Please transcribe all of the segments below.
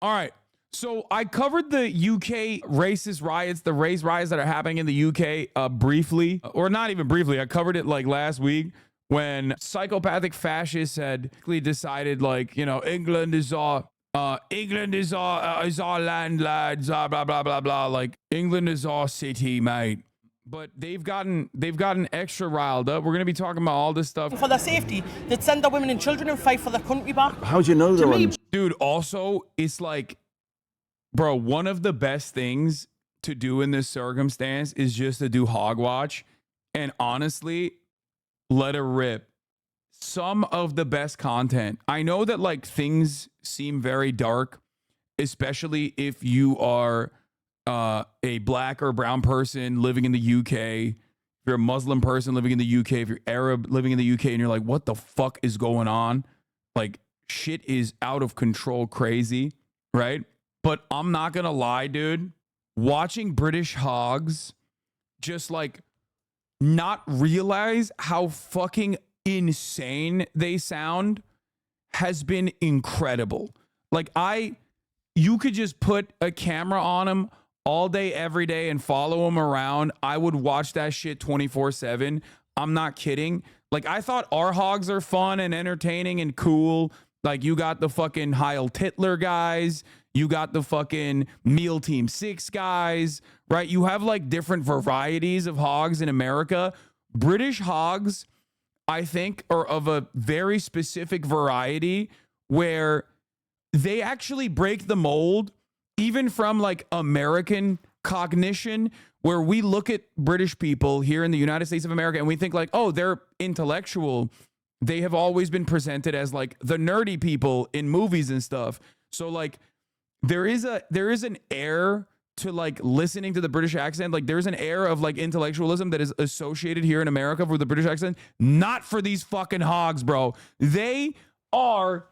All right. So I covered the UK racist riots, the race riots that are happening in the UK briefly, or not even briefly. I covered it like last week when psychopathic fascists had decided, like, you know, England is our land, lads, blah blah blah blah. Like, England is our city, mate. But they've gotten extra riled up. We're gonna be talking about all this stuff for their safety. They'd send their women and children and fight for their country back. How do you know they're on? Dude, also, it's like, bro, one of the best things to do in this circumstance is just to do hog watch and honestly let it rip. Some of the best content. I know that like things seem very dark, especially if you are a black or brown person living in the UK. If you're a Muslim person living in the UK, if you're Arab living in the UK, and you're like, what the fuck is going on? Like, shit is out of control crazy, right? But I'm not gonna lie, dude. Watching British hogs just like not realize how fucking insane they sound has been incredible. Like, you could just put a camera on them all day, every day, and follow them around. I would watch that shit 24/7. I'm not kidding. Like, I thought our hogs are fun and entertaining and cool. Like, you got the fucking Heil Titler guys. You got the fucking Meal Team 6 guys, right? You have like different varieties of hogs in America. British hogs, I think, are of a very specific variety where they actually break the mold, even from like American cognition, where we look at British people here in the United States of America and we think like, oh, they're intellectual. They have always been presented as like the nerdy people in movies and stuff. So like, there is an air to like listening to the British accent. Like, there's an air of like intellectualism that is associated here in America for the British accent. Not for these fucking hogs, bro. They are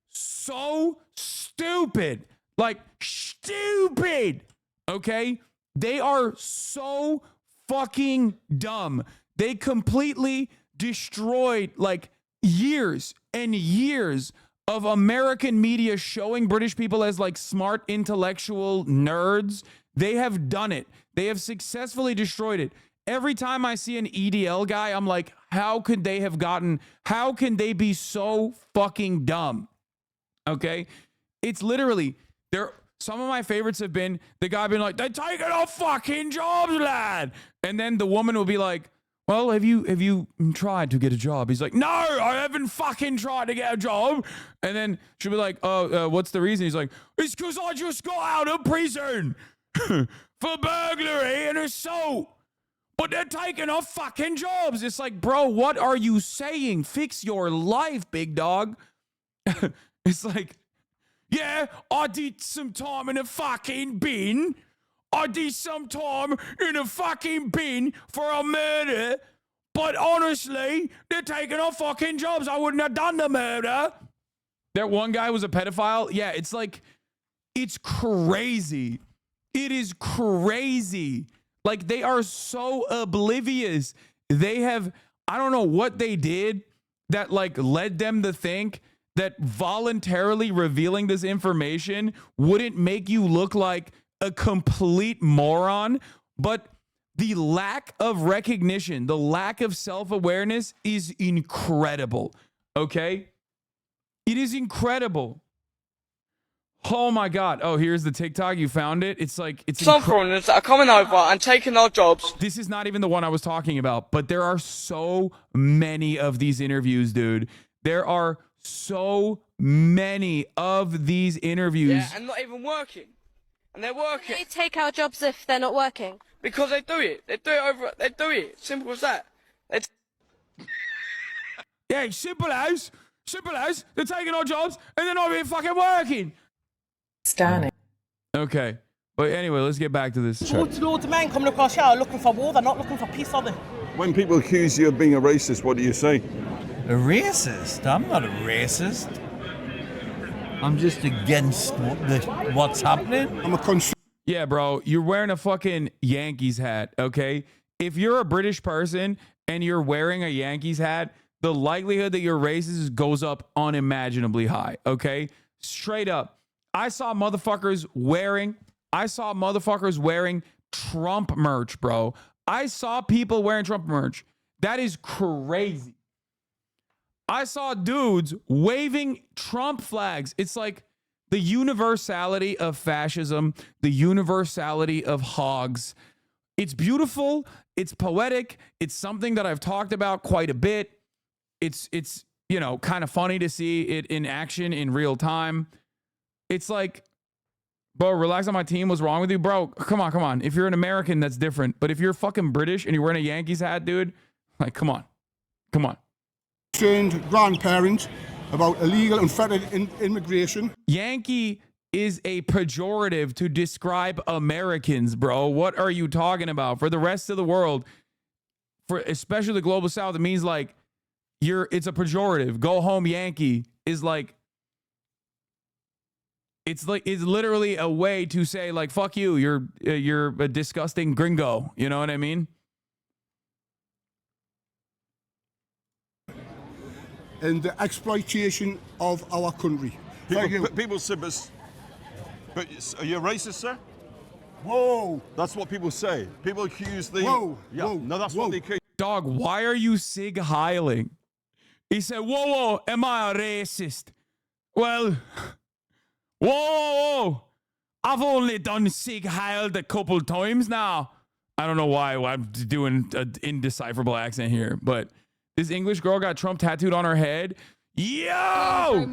so stupid. Like, stupid. Okay? They are so fucking dumb. They completely destroyed like years and years of American media showing British people as like smart intellectual nerds. They have done it. They have successfully destroyed it. Every time I see an EDL guy, I'm like, how can they be so fucking dumb? Okay? It's literally, some of my favorites have been the guy being like, they're taking our fucking jobs, lad. And then the woman will be like, well, have you tried to get a job? He's like, no, I haven't fucking tried to get a job. And then she'll be like, oh, what's the reason? He's like, it's because I just got out of prison for burglary and assault. But they're taking our fucking jobs. It's like, bro, what are you saying? Fix your life, big dog. It's like, yeah, I did some time in a fucking bin. I did some time in a fucking bin for a murder, but honestly, they're taking our fucking jobs. I wouldn't have done the murder. That one guy was a pedophile. Yeah, it's like, it's crazy. It is crazy. Like, they are so oblivious. They have, I don't know what they did that like led them to think that voluntarily revealing this information wouldn't make you look like a complete moron, but the lack of recognition, the lack of self-awareness is incredible. Okay? It is incredible. Oh my God. Oh, here's the TikTok. You found it. It's like, it's some foreigners that are coming over and taking our jobs. This is not even the one I was talking about, but there are so many of these interviews, dude. There are so many of these interviews. Yeah, and not even working. And they're working. They take our jobs if they're not working. Because they do it. They do it. Simple as that. Yeah, simple as. They're taking our jobs and they're not even fucking working. Stunning. Okay. But anyway, let's get back to this. Loads of men coming across here are looking for war. They're not looking for peace, are they? When people accuse you of being a racist, what do you say? A racist? I'm not a racist. I'm just against what's happening. I'm a Yeah, bro, you're wearing a fucking Yankees hat, okay? If you're a British person and you're wearing a Yankees hat, the likelihood that you're racist goes up unimaginably high, okay? Straight up. I saw motherfuckers wearing Trump merch, bro. I saw people wearing Trump merch. That is crazy. I saw dudes waving Trump flags. It's like the universality of fascism, the universality of hogs. It's beautiful. It's poetic. It's something that I've talked about quite a bit. It's you know, kind of funny to see it in action in real time. It's like, bro, relax on my team. What's wrong with you? Bro, come on. If you're an American, that's different. But if you're fucking British and you're wearing a Yankees hat, dude, like, come on. Concerned grandparents about illegal and federal immigration. Yankee is a pejorative to describe Americans, bro. What are you talking about? For the rest of the world, for especially the global south, it means like it's a pejorative. Go home Yankee is like, it's literally a way to say like, fuck you, you're a disgusting gringo. You know what I mean? And the exploitation of our country. Thank you. People say, but are you a racist, sir? Whoa! That's what people say. People accuse the. Whoa! Yeah. Whoa! No, that's whoa. what they accuse. Dog, why are you sig heiling? He said, whoa, am I a racist? Well, whoa, I've only done sig heiled a couple times now. I don't know why I'm doing an indecipherable accent here, but this English girl got Trump tattooed on her head. Yo!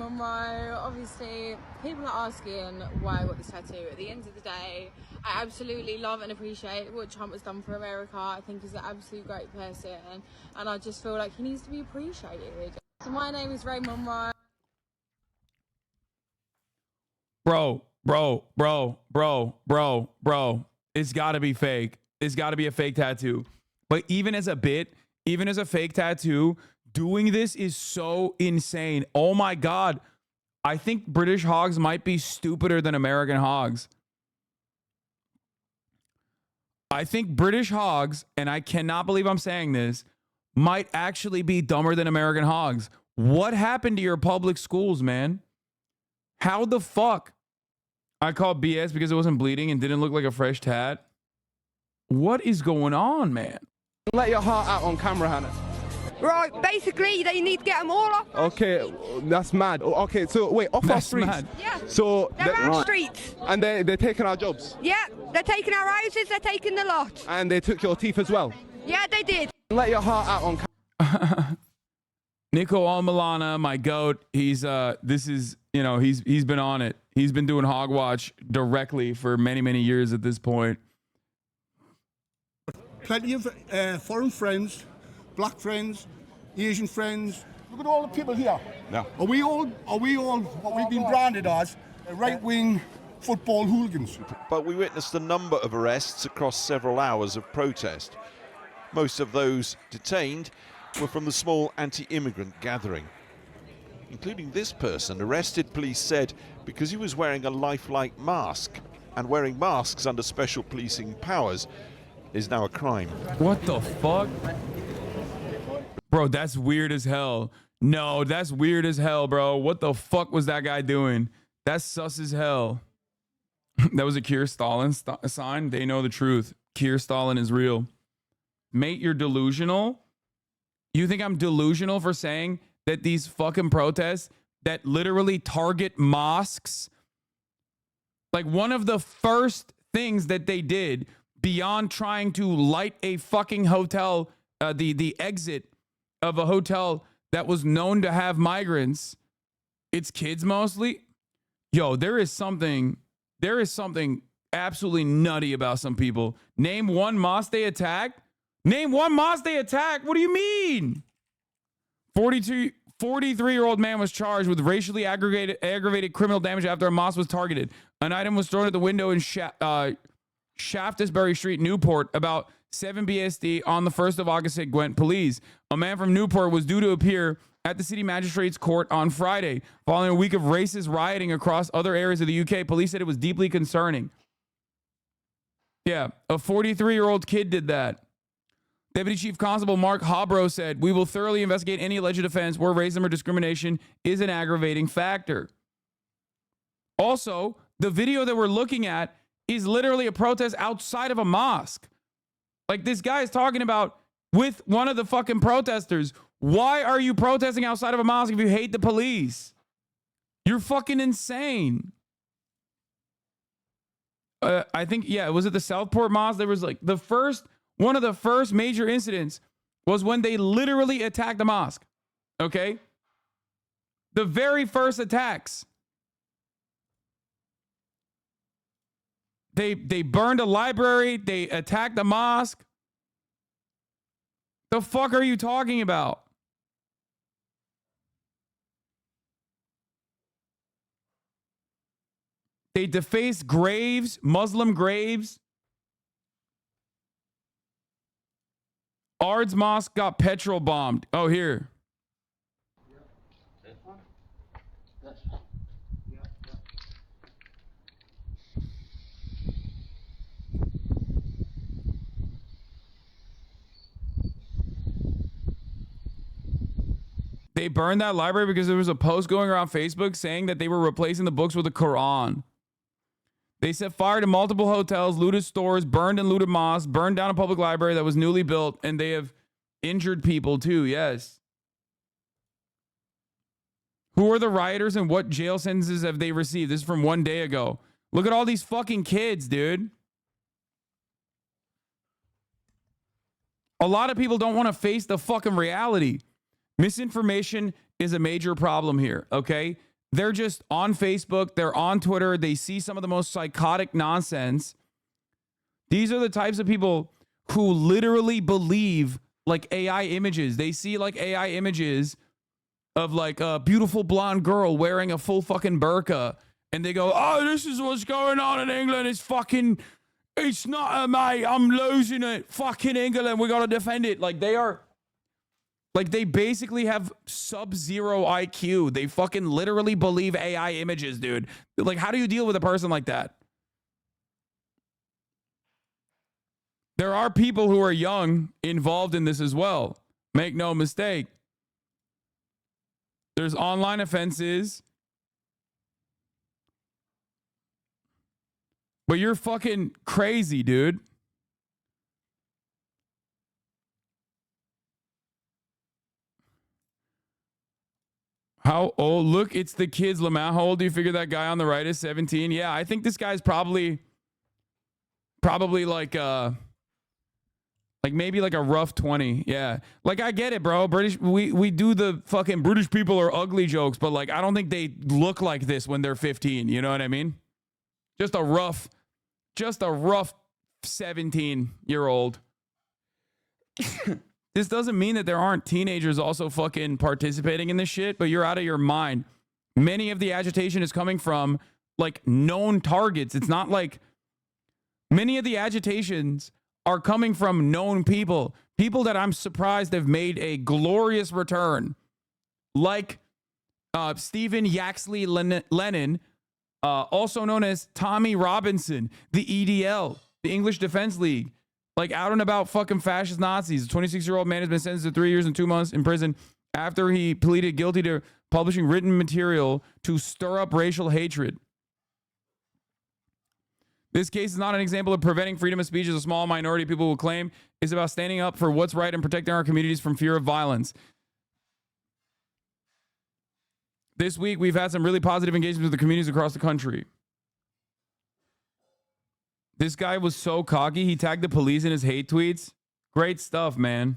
Obviously, people are asking why I got this tattoo. At the end of the day, I absolutely love and appreciate what Trump has done for America. I think he's an absolute great person, and I just feel like he needs to be appreciated. So my name is Ray Monroe. Bro. It's got to be fake. It's got to be a fake tattoo. But even as a bit, even as a fake tattoo, doing this is so insane. Oh my God. I think British hogs might be stupider than American hogs. I think British hogs, and I cannot believe I'm saying this, might actually be dumber than American hogs. What happened to your public schools, man? How the fuck? I called BS because it wasn't bleeding and didn't look like a fresh tat. What is going on, man? Let your heart out on camera, Hannah. Right, basically, they need to get them all off. Okay, that's mad. Okay, so wait, off our streets? Mad. Yeah. So they're our streets. And they're taking our jobs? Yeah, they're taking our houses, they're taking the lot. And they took your teeth as well? Yeah, they did. Let your heart out on camera. Nico Almilana, my goat, he's he's been on it. He's been doing Hogwatch directly for many years at this point. Plenty of foreign friends, black friends, Asian friends. Look at all the people here. No. Are we all what we've been branded as right-wing football hooligans? But we witnessed a number of arrests across several hours of protest. Most of those detained were from the small anti-immigrant gathering, including this person arrested, police said, because he was wearing a lifelike mask, and wearing masks under special policing powers is now a crime. What the fuck? Bro, that's weird as hell. No, that's weird as hell, bro. What the fuck was that guy doing? That's sus as hell. That was a Keir Stalin sign. They know the truth. Keir Stalin is real. Mate, you're delusional? You think I'm delusional for saying that these fucking protests that literally target mosques? Like, one of the first things that they did beyond trying to light a fucking hotel, the exit of a hotel that was known to have migrants, it's kids mostly. Yo, there is something absolutely nutty about some people. Name one mosque they attacked. Name one mosque they attacked. What do you mean? 43-year-old man was charged with racially aggravated criminal damage after a mosque was targeted. An item was thrown at the window in Shaftesbury Street, Newport, about 7 BST on the 1st of August, said Gwent Police. A man from Newport was due to appear at the city magistrate's court on Friday, following a week of racist rioting across other areas of the UK. Police said it was deeply concerning. Yeah, a 43-year-old kid did that. Deputy Chief Constable Mark Hobro said, "We will thoroughly investigate any alleged offense where racism or discrimination is an aggravating factor." Also, the video that we're looking at is literally a protest outside of a mosque. Like, this guy is talking about with one of the fucking protesters. Why are you protesting outside of a mosque if you hate the police? You're fucking insane. I think, yeah, was it the Southport Mosque? There was like one of the first major incidents was when they literally attacked the mosque. Okay? The very first attacks. They burned a library. They attacked the mosque. The fuck are you talking about? They defaced graves, Muslim graves. Ard's Mosque got petrol bombed. Oh, here. They burned that library because there was a post going around Facebook saying that they were replacing the books with the Quran. They set fire to multiple hotels, looted stores, burned and looted mosques, burned down a public library that was newly built, and they have injured people too, yes. Who are the rioters and what jail sentences have they received? This is from 1 day ago. Look at all these fucking kids, dude. A lot of people don't want to face the fucking reality. Misinformation is a major problem here, okay? They're just on Facebook, they're on Twitter, they see some of the most psychotic nonsense. These are the types of people who literally believe like AI images. They see like AI images of like a beautiful blonde girl wearing a full fucking burqa, and they go, oh, this is what's going on in England. It's not, mate, I'm losing it. Fucking England, we gotta defend it. Like they basically have sub-zero IQ. They fucking literally believe AI images, dude. Like, how do you deal with a person like that? There are people who are young involved in this as well. Make no mistake. There's online offenses. But you're fucking crazy, dude. How old? Look, it's the kids, Lamau. How old do you figure that guy on the right is? 17? Yeah, I think this guy's probably like maybe like a rough 20. Yeah. Like, I get it, bro. We do the fucking British people are ugly jokes, but like, I don't think they look like this when they're 15. You know what I mean? Just a rough 17-year-old. This doesn't mean that there aren't teenagers also fucking participating in this shit, but you're out of your mind. Many of the agitation is coming from like known targets. It's not like many of the agitations are coming from known people that I'm surprised have made a glorious return, like Stephen Yaxley Lennon, also known as Tommy Robinson, the EDL, the English Defense League. Like, out and about fucking fascist Nazis. A 26-year-old man has been sentenced to 3 years and 2 months in prison after he pleaded guilty to publishing written material to stir up racial hatred. This case is not an example of preventing freedom of speech, as a small minority of people will claim. It's about standing up for what's right and protecting our communities from fear of violence. This week, we've had some really positive engagements with the communities across the country. This guy was so cocky, he tagged the police in his hate tweets. Great stuff, man.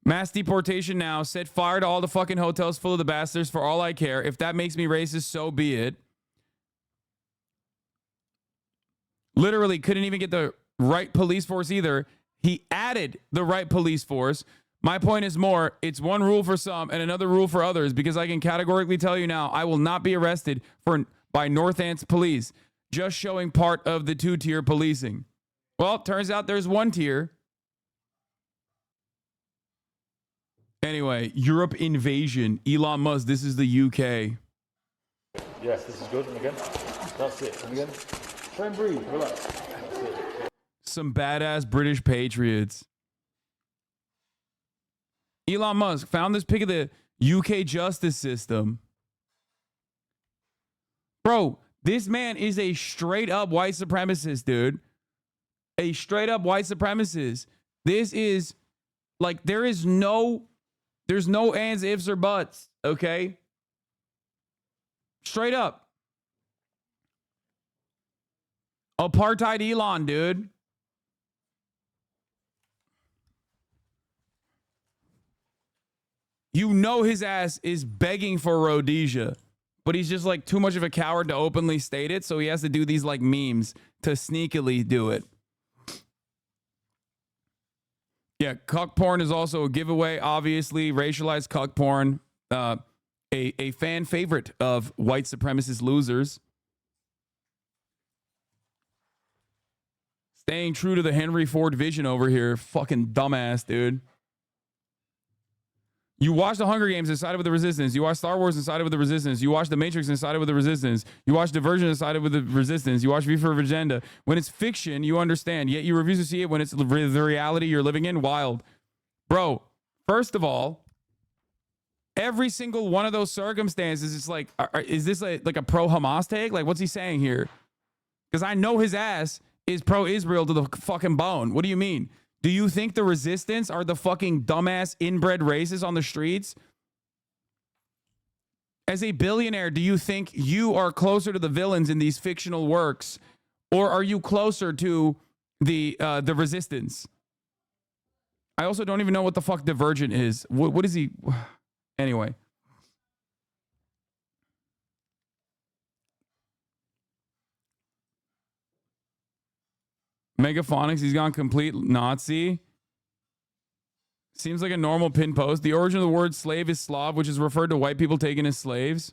Mass deportation now. Set fire to all the fucking hotels full of the bastards for all I care. If that makes me racist, so be it. Literally couldn't even get the right police force either. He added the right police force. My point is more, it's one rule for some and another rule for others, because I can categorically tell you now, I will not be arrested by Northants police, just showing part of the 2-tier policing. Well, turns out there's 1 tier. Anyway, Europe invasion. Elon Musk, this is the UK. Yes, this is good. And again. That's it. And again. Try and breathe. Relax. That's it. Some badass British patriots. Elon Musk found this pic of the UK justice system. Bro, this man is a straight up white supremacist, dude. A straight up white supremacist. This is like, there's no ands, ifs, or buts, okay? Straight up. Apartheid Elon, dude. You know his ass is begging for Rhodesia, but he's just like too much of a coward to openly state it, so he has to do these like memes to sneakily do it. Yeah, cuck porn is also a giveaway, obviously. Racialized cuck porn, a fan favorite of white supremacist losers. Staying true to the Henry Ford vision over here. Fucking dumbass, dude. You watched the Hunger Games and sided with the Resistance. You watched Star Wars and sided with the Resistance. You watched The Matrix and sided with the Resistance. You watched Divergent and sided with the Resistance. You watched V for Agenda. When it's fiction, you understand. Yet you refuse to see it when it's the reality you're living in. Wild. Bro, first of all, every single one of those circumstances, it's like, is this like a pro-Hamas take? Like, what's he saying here? Because I know his ass is pro-Israel to the fucking bone. What do you mean? Do you think the resistance are the fucking dumbass inbred racists on the streets? As a billionaire, do you think you are closer to the villains in these fictional works, or are you closer to the resistance? I also don't even know what the fuck Divergent is. What is he? Anyway. Megaphonics, he's gone complete Nazi. Seems like a normal pin post. The origin of the word slave is Slav, which is referred to white people taken as slaves.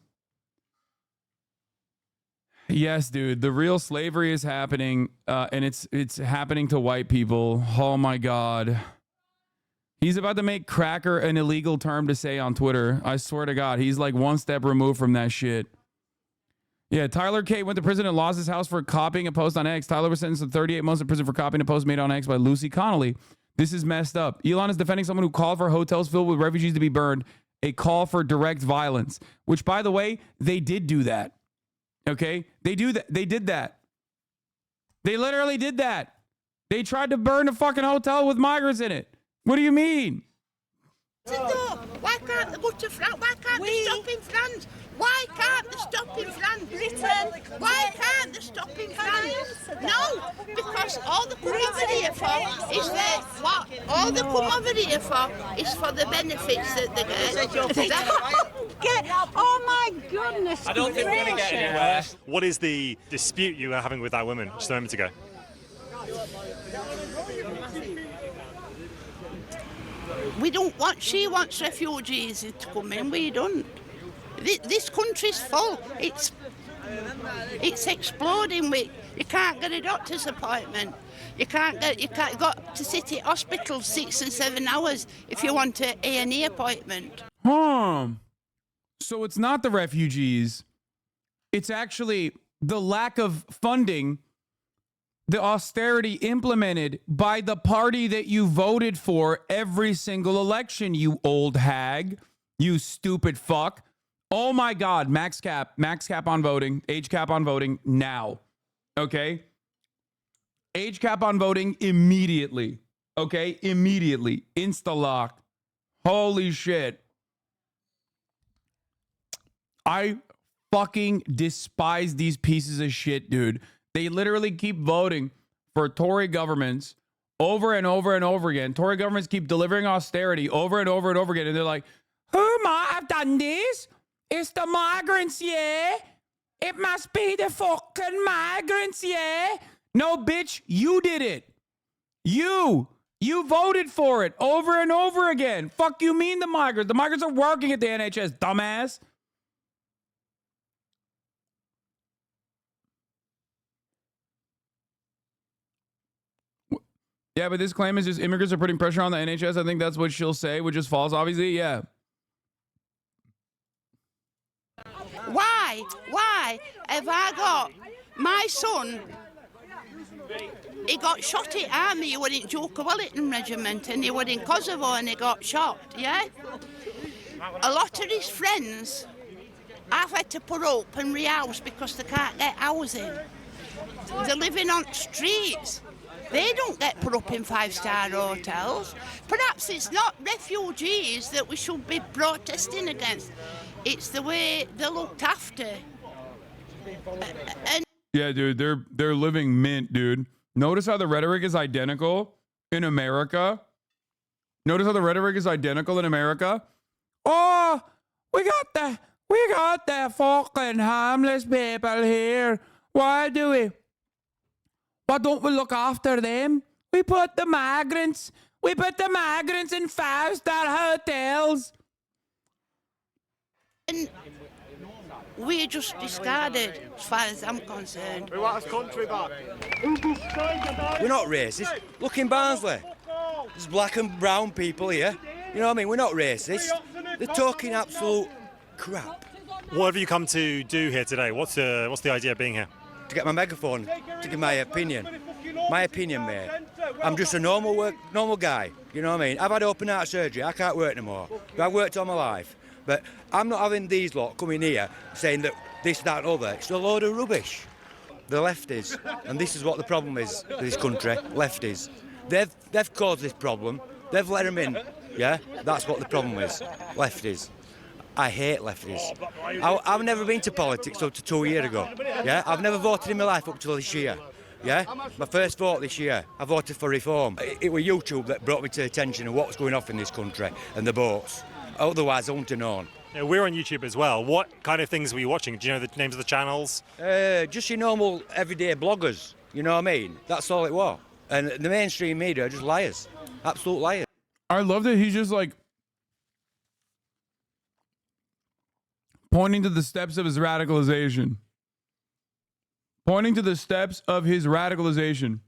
Yes, dude. The real slavery is happening, and it's happening to white people. Oh my God. He's about to make cracker an illegal term to say on Twitter. I swear to God, he's like one step removed from that shit. Yeah, Tyler K. went to prison and lost his house for copying a post on X. Tyler was sentenced to 38 months in prison for copying a post made on X by Lucy Connolly. This is messed up. Elon is defending someone who called for hotels filled with refugees to be burned, a call for direct violence, which, by the way, they did do that. Okay? They do that. They did that. They literally did that. They tried to burn a fucking hotel with migrants in it. What do you mean? Why can't the butterfly? Why can't they stop in France? Why can't they stop in France? Britain. Why can't they stop in France? No, because all they come over here for is their what? All they come over here for is for the benefits that they get. Oh my goodness! I don't think we're going to get anywhere. What is the dispute you were having with that woman just a moment ago? We don't want. She wants refugees to come in. We don't. This country's full. It's exploding. You can't get a doctor's appointment. You can't got to sit at hospital 6 and 7 hours if you want an A&E appointment. So it's not the refugees. It's actually the lack of funding, the austerity implemented by the party that you voted for every single election, you old hag, you stupid fuck. Oh my God, max cap on voting, age cap on voting now. Okay? Age cap on voting immediately. Okay? Immediately. Insta-lock. Holy shit. I fucking despise these pieces of shit, dude. They literally keep voting for Tory governments over and over and over again. Tory governments keep delivering austerity over and over and over again. And they're like, who might have done this? It's the migrants, yeah? It must be the fucking migrants, yeah? No, bitch, you did it. You voted for it over and over again. Fuck you mean the migrants? The migrants are working at the NHS, dumbass. Yeah, but this claim is just immigrants are putting pressure on the NHS. I think that's what she'll say, which is false, obviously. Yeah. Why have I got my son? He got shot at army. He was in Joker Wellington Regiment and he was in Kosovo and he got shot. Yeah. a lot of his friends have had to put up and rehouse because they can't get housing. They're living on streets. They don't get put up in five-star hotels. Perhaps it's not refugees that we should be protesting against. It's the way they're looked after. Yeah, dude, they're living mint, dude. Notice how the rhetoric is identical in America. Notice how the rhetoric is identical in America. Oh, we got the fucking homeless people here. Why don't we look after them? We put the migrants in five-star hotels. And we're just discarded, as far as I'm concerned. We want this country back. We're not racist. Look in Barnsley. There's black and brown people here. You know what I mean? We're not racist. They're talking absolute crap. What have you come to do here today? What's the idea of being here? To get my megaphone, to give my opinion. My opinion, mate. I'm just a normal guy. You know what I mean? I've had open heart surgery. I can't work no more. I've worked all my life. But I'm not having these lot coming here saying that this, that, and other. It's a load of rubbish. The lefties, and this is what the problem is with this country. Lefties. They've caused this problem. They've let them in. Yeah, that's what the problem is. Lefties. I hate lefties. I've never been to politics up to 2 years ago. Yeah, I've never voted in my life up till this year. Yeah, my first vote this year, I voted for reform. It was YouTube that brought me to the attention of what's going off in this country and the boats. Otherwise, I wouldn't have known. Yeah, we're on YouTube as well. What kind of things were you watching? Do you know the names of the channels? Just your normal everyday bloggers. You know what I mean? That's all it was. And the mainstream media are just liars. Absolute liars. I love that he's just like pointing to the steps of his radicalization. Pointing to the steps of his radicalization.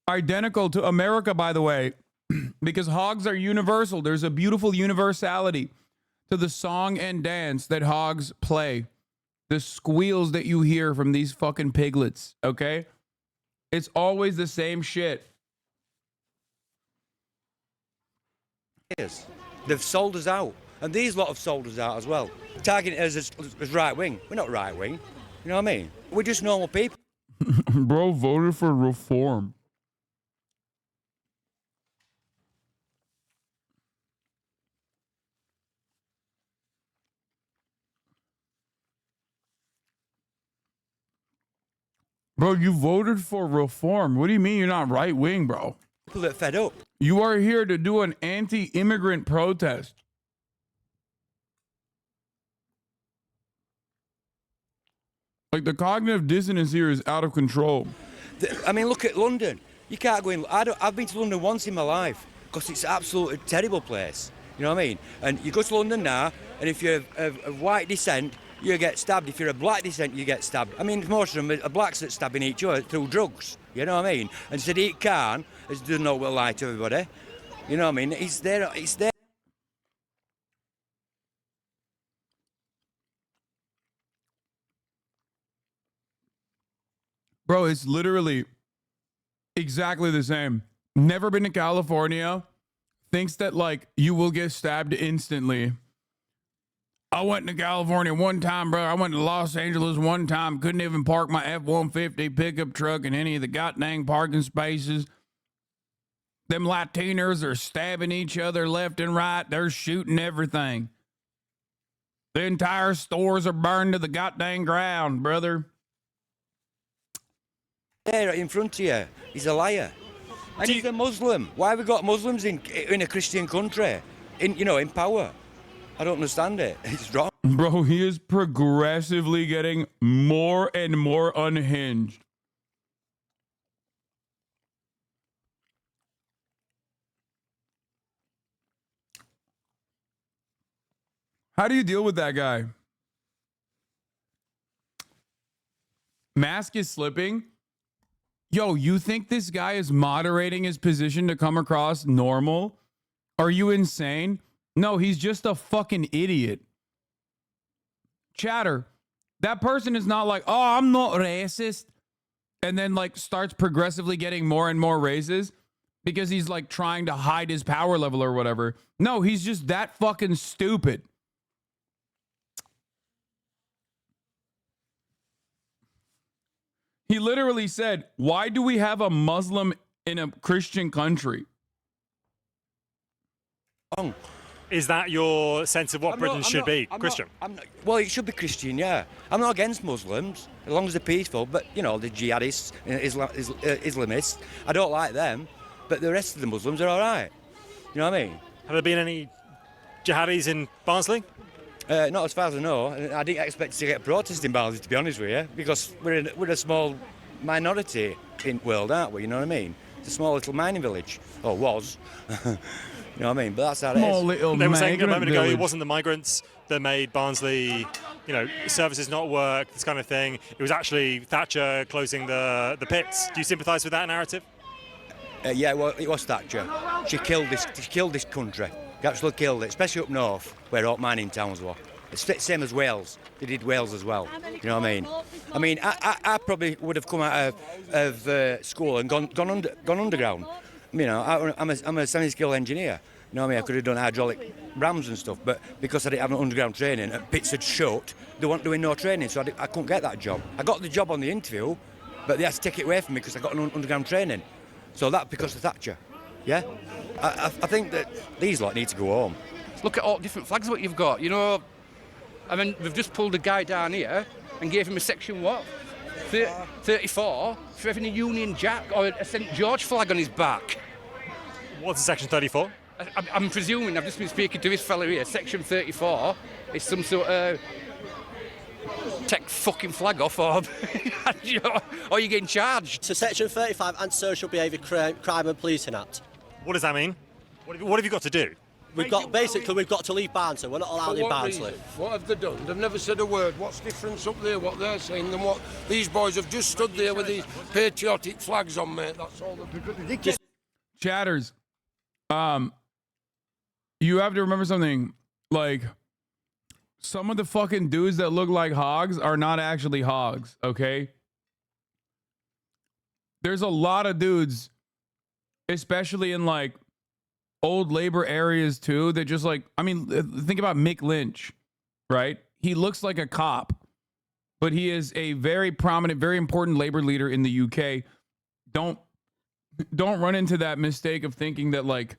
Identical to America, by the way, because hogs are universal. There's a beautiful universality to the song and dance that hogs play. The squeals that you hear from these fucking piglets, okay? It's always the same shit. They've sold us out. And these lot have sold us out as well. Targeting us as right wing. We're not right wing. You know what I mean? We're just normal people. Bro voted for reform. Bro, you voted for reform. What do you mean you're not right wing, bro? People that fed up. You are here to do an anti-immigrant protest. Like, the cognitive dissonance here is out of control. I mean, look at London. You can't go in. I've been to London once in my life because it's absolutely a terrible place. You know what I mean? And you go to London now, and if you're of white descent, you get stabbed. If you're of black descent, you get stabbed. I mean, most of them are blacks that stabbing each other through drugs. You know what I mean? And Sadiq Khan doesn't know what to lie to everybody. You know what I mean? It's there. Bro, it's literally exactly the same. Never been to California. Thinks that, like, you will get stabbed instantly. I went to California one time, bro. I went to Los Angeles one time. Couldn't even park my F-150 pickup truck in any of the goddamn parking spaces. Them Latinos are stabbing each other left and right. They're shooting everything. The entire stores are burned to the goddamn ground, brother. There in front of you. He's a liar. And he's a Muslim. Why have we got Muslims in a Christian country? In power? I don't understand it. It's wrong. Bro, he is progressively getting more and more unhinged. How do you deal with that guy? Mask is slipping. Yo, you think this guy is moderating his position to come across normal? Are you insane? No, he's just a fucking idiot. Chatter, that person is not like, oh, I'm not racist, and then like starts progressively getting more and more racist. because he's like trying to hide his power level or whatever. No, he's just that fucking stupid. He literally said, why do we have a Muslim in a Christian country? Is that your sense of what Britain should be? Christian? Well, it should be Christian, yeah. I'm not against Muslims, as long as they're peaceful, but, you know, the jihadists, Islamists, I don't like them, but the rest of the Muslims are all right. You know what I mean? Have there been any jihadis in Barnsley? Not as far as I know. I didn't expect to get protests in Barnsley, to be honest with you, because we're a small minority in the world, aren't we? You know what I mean? It's a small little mining village, or was. You know what I mean? But that's how it is. They were saying a moment ago it wasn't the migrants that made Barnsley, you know, services not work, this kind of thing. It was actually Thatcher closing the pits. Do you sympathise with that narrative? Yeah, well, it was Thatcher. She killed this country. She absolutely killed it, especially up north, where all mining towns were. It's the same as Wales. They did Wales as well. You know what I mean? I mean, I probably would have come out of school and gone underground. You know, I'm a semi-skilled engineer. You know what I mean? I could have done hydraulic rams and stuff, but because I didn't have an underground training and pits had shut, they weren't doing no training, so I couldn't get that job. I got the job on the interview, but they had to take it away from me because I got an underground training. So that because of Thatcher. Yeah? I think that these lot need to go home. Look at all different flags what you've got. You know, I mean, we've just pulled a guy down here and gave him a section what? 34 for having a Union Jack or a St George flag on his back. What's a section 34? I'm presuming, I've just been speaking to this fella here, section 34 is some sort of take fucking flag off or you're getting charged. So section 35, Antisocial Behaviour Crime and Policing Act. What does that mean? What have you got to do? We've got to leave Barnsley. We're not allowed in Barnsley. What have they done? They've never said a word. What's the difference up there, what they're saying, than what these boys have just stood there with these patriotic flags on, mate. That's all they've done. Chatters, you have to remember something. Like, some of the fucking dudes that look like hogs are not actually hogs, okay? There's a lot of dudes, especially in like old labor areas too, that just like, I mean, think about Mick Lynch, right? He looks like a cop, but he is a very prominent, very important labor leader in the UK. Don't run into that mistake of thinking that like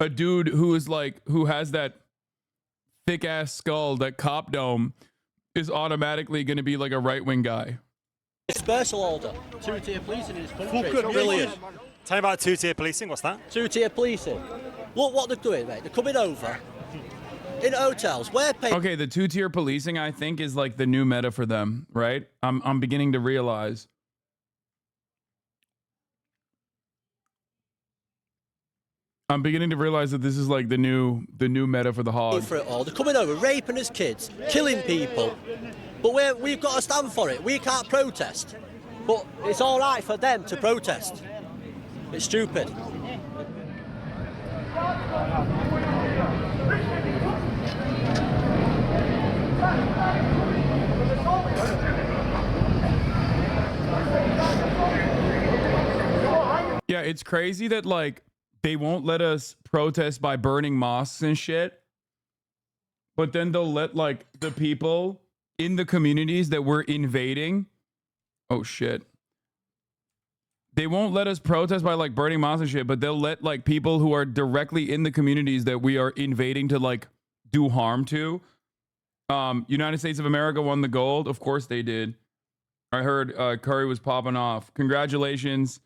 a dude who has that thick ass skull, that cop dome, is automatically going to be like a right-wing guy. Dispersal order. Two-tier policing in this country. It's brilliant. Tell me about two-tier policing. What's that? Two-tier policing. Look what they're doing, mate. They're coming over in hotels. Okay, the two-tier policing, I think, is like the new meta for them, right? I'm beginning to realize. I'm beginning to realize that this is like the new meta for the hog. For it all. They're coming over, raping us kids, killing people. But we've got to stand for it. We can't protest. But it's all right for them to protest. It's stupid. Yeah, it's crazy that like they won't let us protest by burning mosques and shit. But then they'll let like the people in the communities that we're invading. Oh shit. They won't let us protest by like burning mosques and shit, but they'll let like people who are directly in the communities that we are invading to like do harm to. United States of America won the gold. Of course they did. I heard Curry was popping off. Congratulations.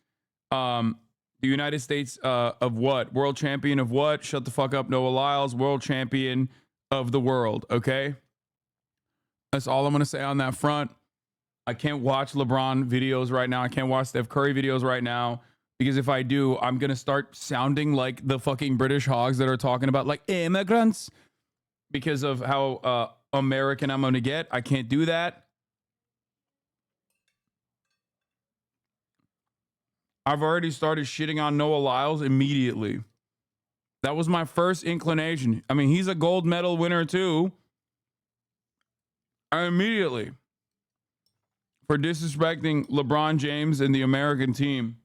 The United States of what? World champion of what? Shut the fuck up, Noah Lyles. World champion of the world, okay? That's all I'm going to say on that front. I can't watch LeBron videos right now. I can't watch Steph Curry videos right now. Because if I do, I'm going to start sounding like the fucking British hogs that are talking about like immigrants. Because of how American I'm going to get. I can't do that. I've already started shitting on Noah Lyles immediately. That was my first inclination. I mean, he's a gold medal winner too. Immediately. For disrespecting LeBron James and the American team.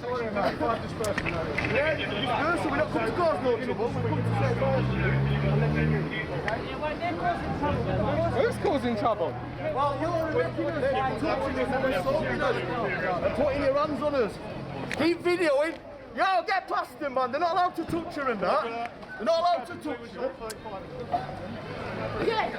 Sorry, mate. If I disperse from that. Yeah, disperse. We're not coming to cause no trouble. We're coming to say who's causing trouble? Well, you're making us touching us and assaulting us and putting your hands on us. Keep videoing. Yo, get past them, man. They're not allowed to touch her and that. They're not allowed to touch her. Yeah.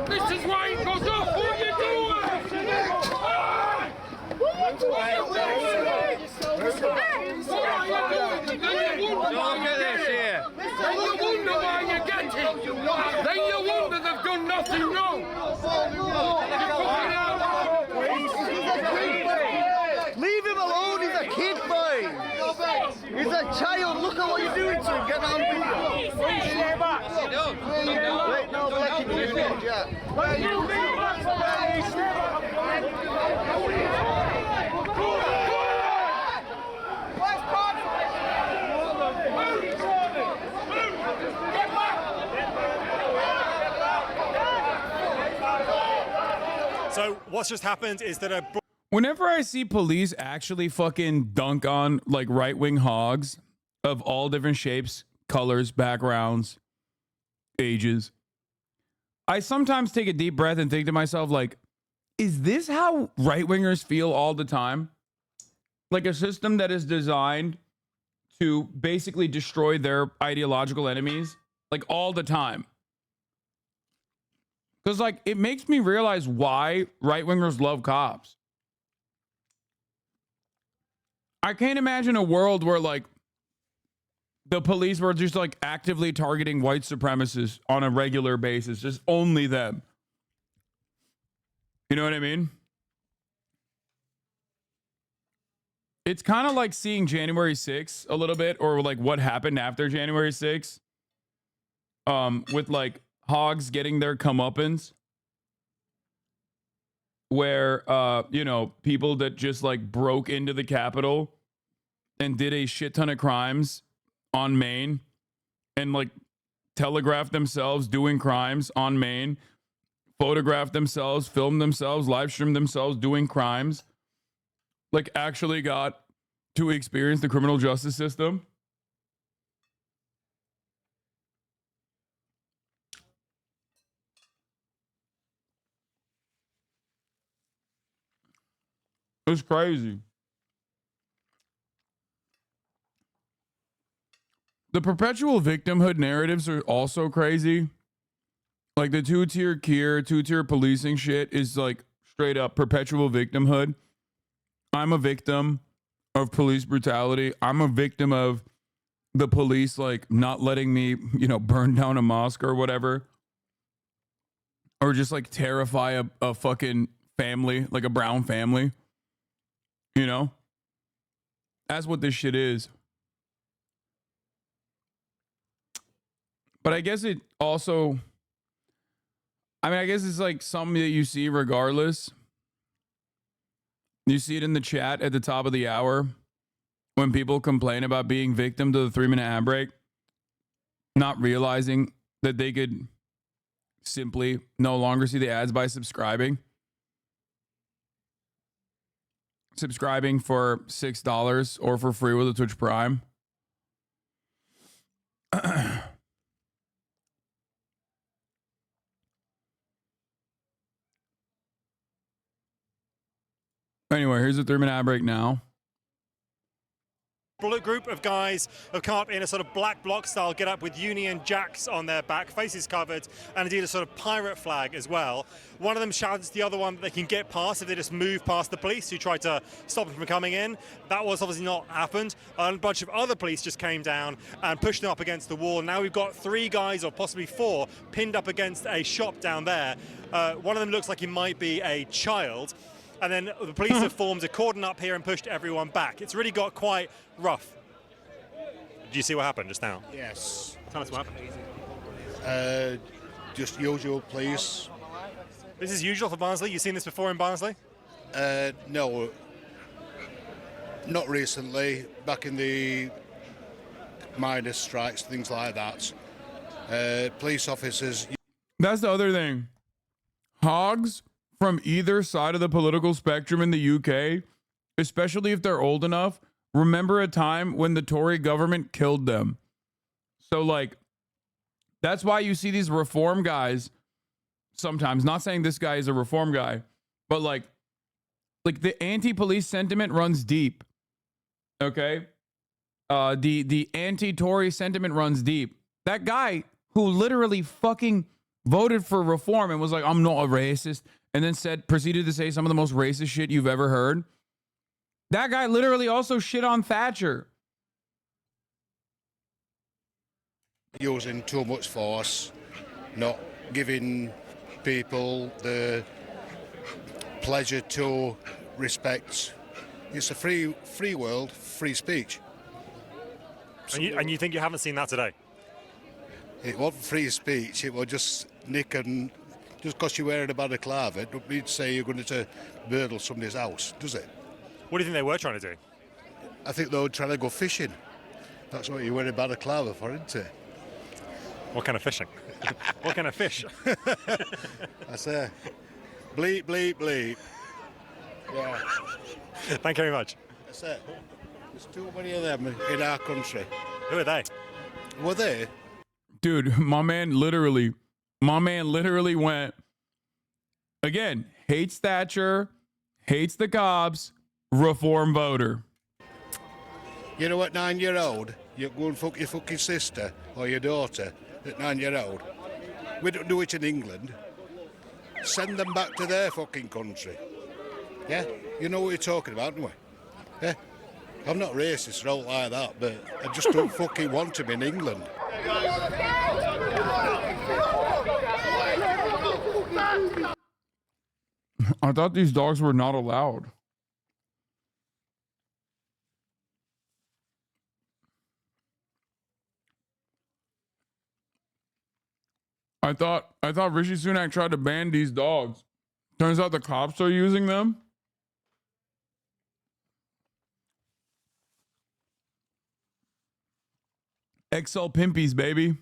This is why it goes off. What are you doing? Then you wonder why you get it. Then you wonder they've done nothing wrong. Leave him alone, he's a kid, boy. He's a child, look at what you're doing to him, get that on video. Stay back. Wait, no, let him do it, yeah. So what's just happened is that Whenever I see police actually fucking dunk on like right-wing hogs of all different shapes, colors, backgrounds, ages, I sometimes take a deep breath and think to myself, like, is this how right-wingers feel all the time? Like a system that is designed to basically destroy their ideological enemies, like all the time. Because like it makes me realize why right-wingers love cops. I can't imagine a world where like the police were just like actively targeting white supremacists on a regular basis, just only them. You know what I mean? It's kind of like seeing January 6th a little bit, or like what happened after January 6th. With like hogs getting their comeuppance, where you know, people that just like broke into the Capitol and did a shit ton of crimes on Main and like telegraphed themselves doing crimes on Main, photographed themselves, filmed themselves, live streamed themselves doing crimes, like actually got to experience the criminal justice system. It's crazy. The perpetual victimhood narratives are also crazy. Like the two-tier Kier, two-tier policing shit is like straight up perpetual victimhood. I'm a victim of police brutality. I'm a victim of the police like not letting me, you know, burn down a mosque or whatever. Or just like terrify a fucking family, like a brown family. You know? That's what this shit is. But I guess it also, I mean, I guess it's like something that you see regardless. You see it in the chat at the top of the hour when people complain about being victim to the 3-minute ad break, not realizing that they could simply no longer see the ads by subscribing. Subscribing for $6 or for free with a Twitch Prime. Anyway, here's a 3-minute ad break now. Bullet group of guys have come up in a sort of black bloc style get up with Union Jacks on their back, faces covered, and indeed a sort of pirate flag as well. One of them shouts to the other one that they can get past if they just move past the police who tried to stop them from coming in. That was obviously not happened. A bunch of other police just came down and pushed them up against the wall. Now we've got 3 guys, or possibly 4, pinned up against a shop down there. One of them looks like he might be a child. And then the police have formed a cordon up here and pushed everyone back. It's really got quite rough. Did you see what happened just now? Yes. Tell us what happened. Just usual police. This is usual for Barnsley? You've seen this before in Barnsley? No, not recently. Back in the miners' strikes, things like that. Police officers. That's the other thing. Hogs from either side of the political spectrum in the UK, especially if they're old enough, remember a time when the Tory government killed them. So, like, that's why you see these reform guys sometimes, not saying this guy is a reform guy, but like the anti-police sentiment runs deep. Okay? The anti-Tory sentiment runs deep. That guy who literally fucking voted for reform and was like, I'm not a racist, and then proceeded to say some of the most racist shit you've ever heard. That guy literally also shit on Thatcher. Using too much force, not giving people the pleasure to respect. It's a free world, free speech. And you think you haven't seen that today? It wasn't free speech, it was just nick and just because you're wearing a balaclava, it don't mean to say you're going to burgle somebody's house, does it? What do you think they were trying to do? I think they were trying to go fishing. That's what you're wearing a balaclava for, isn't it? What kind of fishing? What kind of fish? I say, bleep, bleep, bleep. Yeah. Thank you very much. That's it. There's too many of them in our country. Who are they? Were they? Dude, my man literally went, again, hates Thatcher, hates the cops, reform voter. You know, at 9-year-old, you go and fuck your fucking sister or your daughter at 9-year-old. We don't do it in England. Send them back to their fucking country. Yeah? You know what you're talking about, don't we? Yeah? I'm not racist or all like that, but I just don't fucking want them in England. I thought these dogs were not allowed. I thought Rishi Sunak tried to ban these dogs. Turns out the cops are using them. XL Pimpies, baby.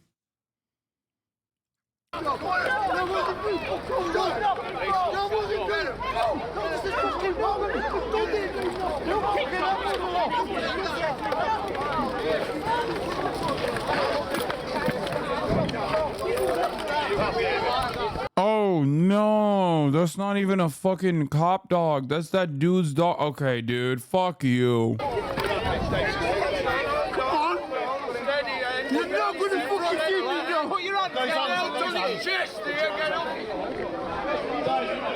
Oh no, that's not even a fucking cop dog. That's that dude's dog. Okay, dude, fuck you.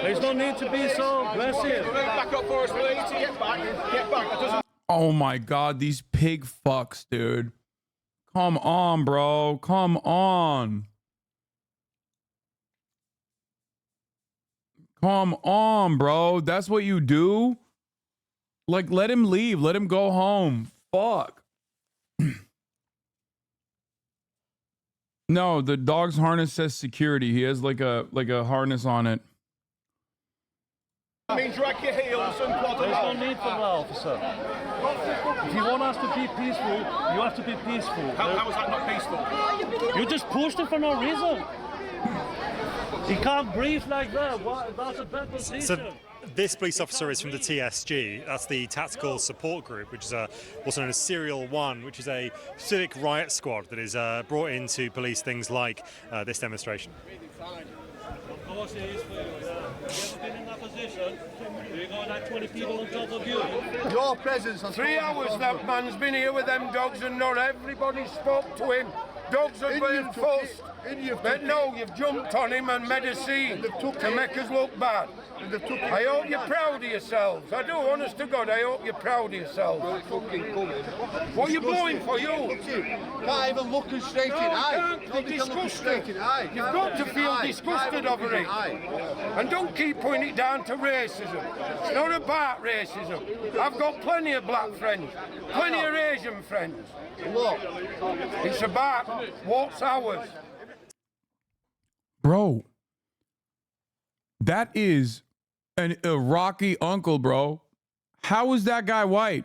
There's no need to be so aggressive. Back up for us, please. Get back. Oh my god, these pig fucks, dude. Come on, bro. Come on. Come on, bro. That's what you do? Like, let him leave. Let him go home. Fuck. No, the dog's harness says security. He has like a harness on it. I mean, drag your heels and plod There's no need for that, officer. If you want us to be peaceful, you have to be peaceful. How is that not peaceful? You just pushed him for no reason. He can't breathe like that. That's a bad position. So this police officer is from the TSG. That's the Tactical Support Group, which is also known as Serial 1, which is a civic riot squad that is brought in to police things like this demonstration. Of course it is for you. You ever been in that position? You got like 20 people on top of you. Your presence has 3 hours that man's been here with them dogs and not everybody spoke to him. Dogs have been fussed. But no, you've jumped on him and made a scene to make us look bad. I hope you're proud of yourselves. I do, honest to God, I hope you're proud of yourselves. What are you blowing for, you? Can't even look us straight in the eye. You're disgusted. You've got to feel disgusted over it. And don't keep putting it down to racism. It's not about racism. I've got plenty of black friends, plenty of Asian friends. Look, it's about what's ours. Bro, that is an Iraqi uncle, bro. How is that guy white?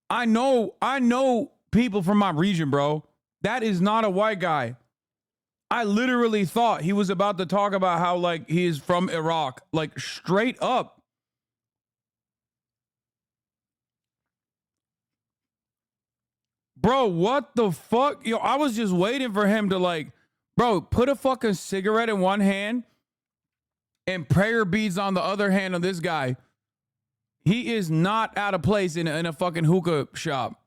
I know people from my region, bro. That is not a white guy. I literally thought he was about to talk about how, like, he is from Iraq. Like, straight up. Bro, what the fuck? Yo, I was just waiting for him to, like, bro, put a fucking cigarette in one hand and prayer beads on the other hand of this guy. He is not out of place in a fucking hookah shop.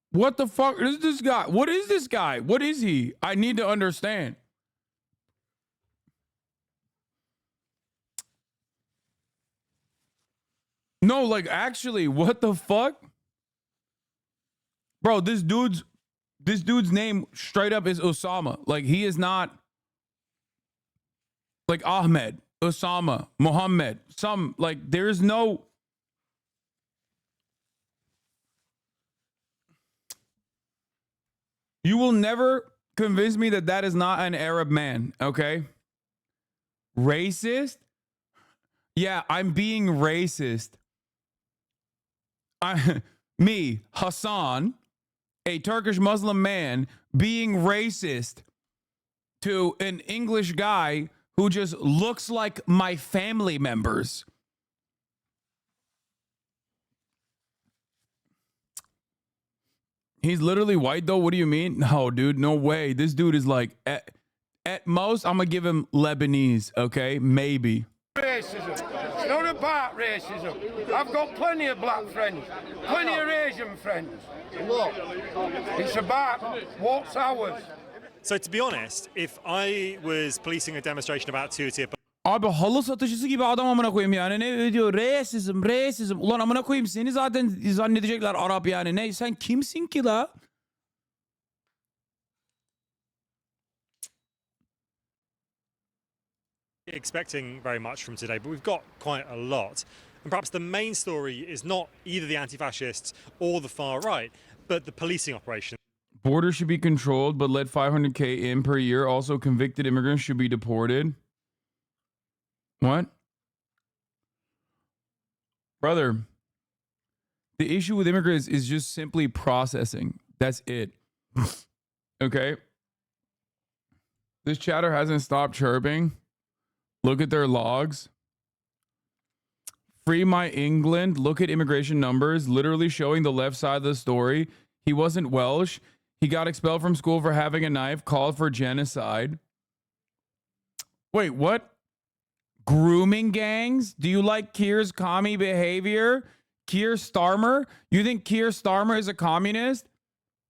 What the fuck is this guy? What is this guy? What is he? I need to understand. No, like, actually, what the fuck? Bro, this dude's name straight up is Osama. Like, he is not like Ahmed, Osama, Muhammad. Some, like, there's no. You will never convince me that that is not an Arab man, okay? Racist? Yeah, I'm being racist. Me, Hassan, a Turkish Muslim man, being racist to an English guy who just looks like my family members. He's literally white, though. What do you mean? No, dude, no way. This dude is like, at most, I'm going to give him Lebanese, okay? Maybe. Racism. It's not about racism. I've got plenty of black friends, plenty of Asian friends. Look, it's about what's ours. So to be honest, if I was policing a demonstration about two-tier Abi halı satıcısı gibi adam amına koyayım yani. Ne diyor? Racism. Ulan amına koyayım, seni zaten zannedecekler Arap yani. Ne? Sen kimsin ki la? expecting very much from today, but we've got quite a lot. And perhaps the main story is not either the anti-fascists or the far right, but the policing operation. Borders should be controlled, but let 500K in per year. Also, convicted immigrants should be deported. What? Brother, the issue with immigrants is just simply processing. That's it. Okay? This chatter hasn't stopped chirping. Look at their logs. Free My England. Look at immigration numbers. Literally showing the left side of the story. He wasn't Welsh. He got expelled from school for having a knife. Called for genocide. Wait, what? Grooming gangs? Do you like Keir's commie behavior? Keir Starmer? You think Keir Starmer is a communist?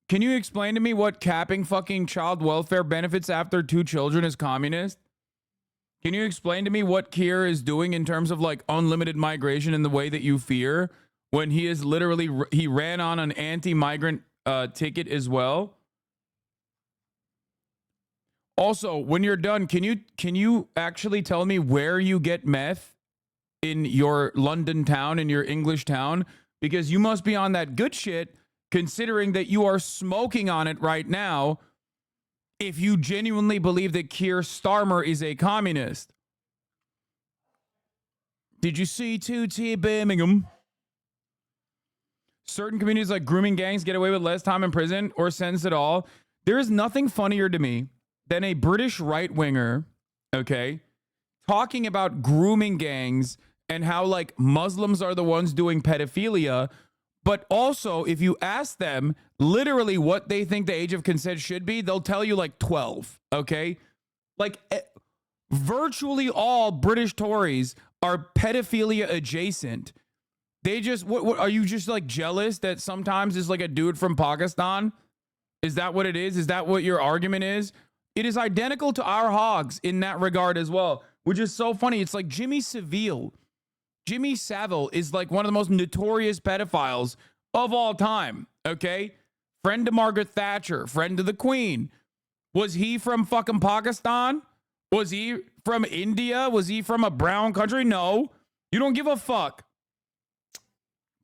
Can you explain to me what capping fucking child welfare benefits after 2 children is communist? Can you explain to me what Keir is doing in terms of like unlimited migration in the way that you fear when he is literally, he ran on an anti-migrant ticket as well? Also, when you're done, can you actually tell me where you get meth in your London town, in your English town? Because you must be on that good shit, considering that you are smoking on it right now, if you genuinely believe that Keir Starmer is a communist. Did you see 2T Birmingham? Certain communities like grooming gangs get away with less time in prison or sentence at all. There is nothing funnier to me than a British right-winger, okay, talking about grooming gangs and how like Muslims are the ones doing pedophilia. But also, if you ask them literally what they think the age of consent should be, they'll tell you like 12, okay? Like virtually all British Tories are pedophilia adjacent. They just, what are you just like jealous that sometimes it's like a dude from Pakistan? Is that what it is? Is that what your argument is? It is identical to our hogs in that regard as well, which is so funny. It's like Jimmy Savile is like one of the most notorious pedophiles of all time, okay? Friend to Margaret Thatcher, friend to the Queen. Was he from fucking Pakistan? Was he from India? Was he from a brown country? No. You don't give a fuck.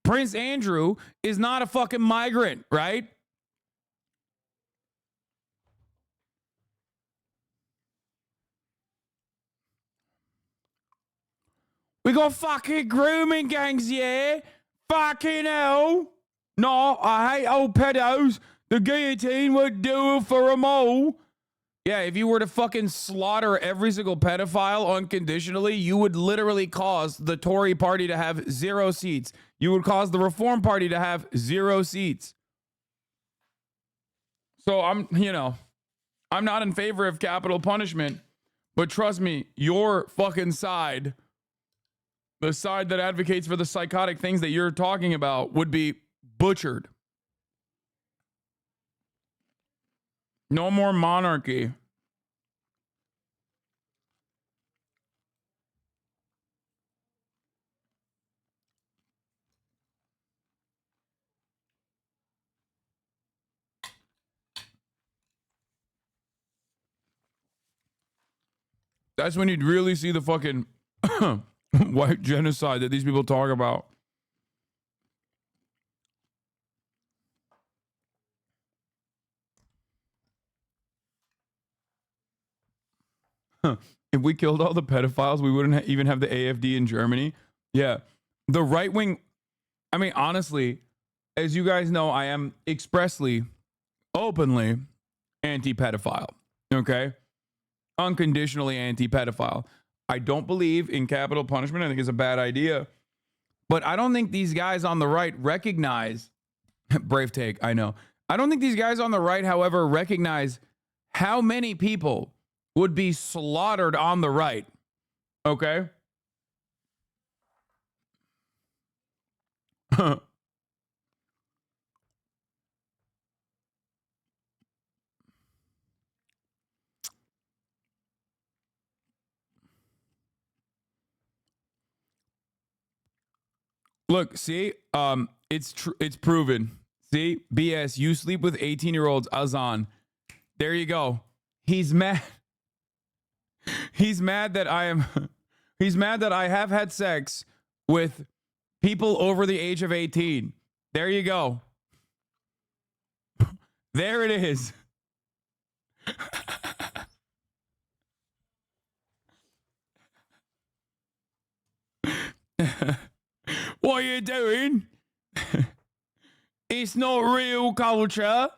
Prince Andrew is not a fucking migrant, right? We got fucking grooming gangs, yeah? Fucking hell. No, I hate old pedos. The guillotine would do for them all. Yeah, if you were to fucking slaughter every single pedophile unconditionally, you would literally cause the Tory party to have 0 seats. You would cause the Reform Party to have 0 seats. So I'm not in favor of capital punishment, but trust me, your fucking side, the side that advocates for the psychotic things that you're talking about, would be butchered. No more monarchy. That's when you'd really see the fucking white genocide that these people talk about. If we killed all the pedophiles, we wouldn't even have the AFD in Germany. Yeah. The right wing, I mean, honestly, as you guys know, I am expressly, openly anti-pedophile. Okay? Unconditionally anti-pedophile. I don't believe in capital punishment. I think it's a bad idea. But I don't think these guys on the right recognize, brave take, I know. I don't think these guys on the right, however, recognize how many people would be slaughtered on the right. Okay? Look, see, it's proven. See, BS, you sleep with 18-year-olds, Azan. There you go. He's mad. He's mad that he's mad that I have had sex with people over the age of 18. There you go. There it is. What are you doing? It's not real culture.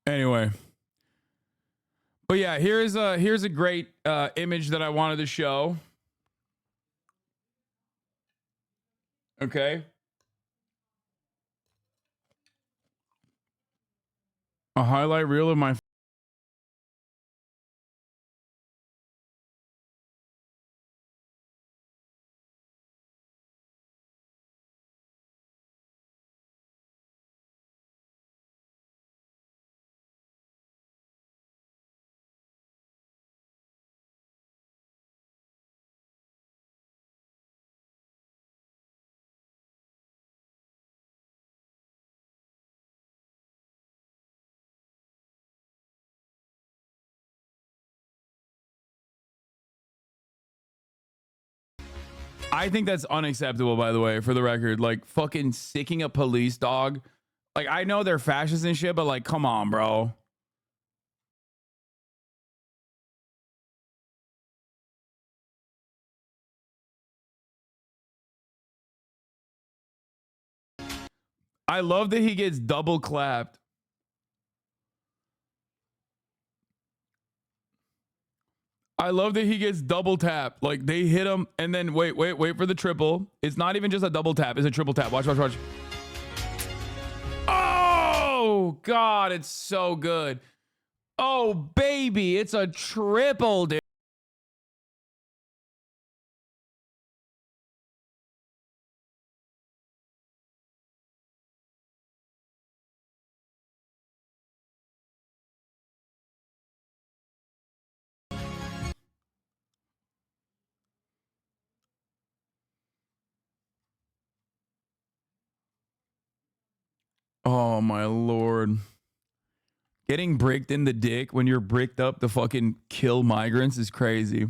Anyway. But yeah, here's a great image that I wanted to show. Okay. A highlight reel of my I think that's unacceptable, by the way, for the record. Like, fucking sicking a police dog. Like, I know they're fascists and shit, but like, come on, bro. I love that he gets double clapped. I love that he gets double tapped. Like, they hit him and then wait for the triple. It's not even just a double tap. It's a triple tap. Watch. Oh, God, it's so good. Oh, baby, it's a triple, dude. Oh, my Lord. Getting bricked in the dick when you're bricked up to fucking kill migrants is crazy.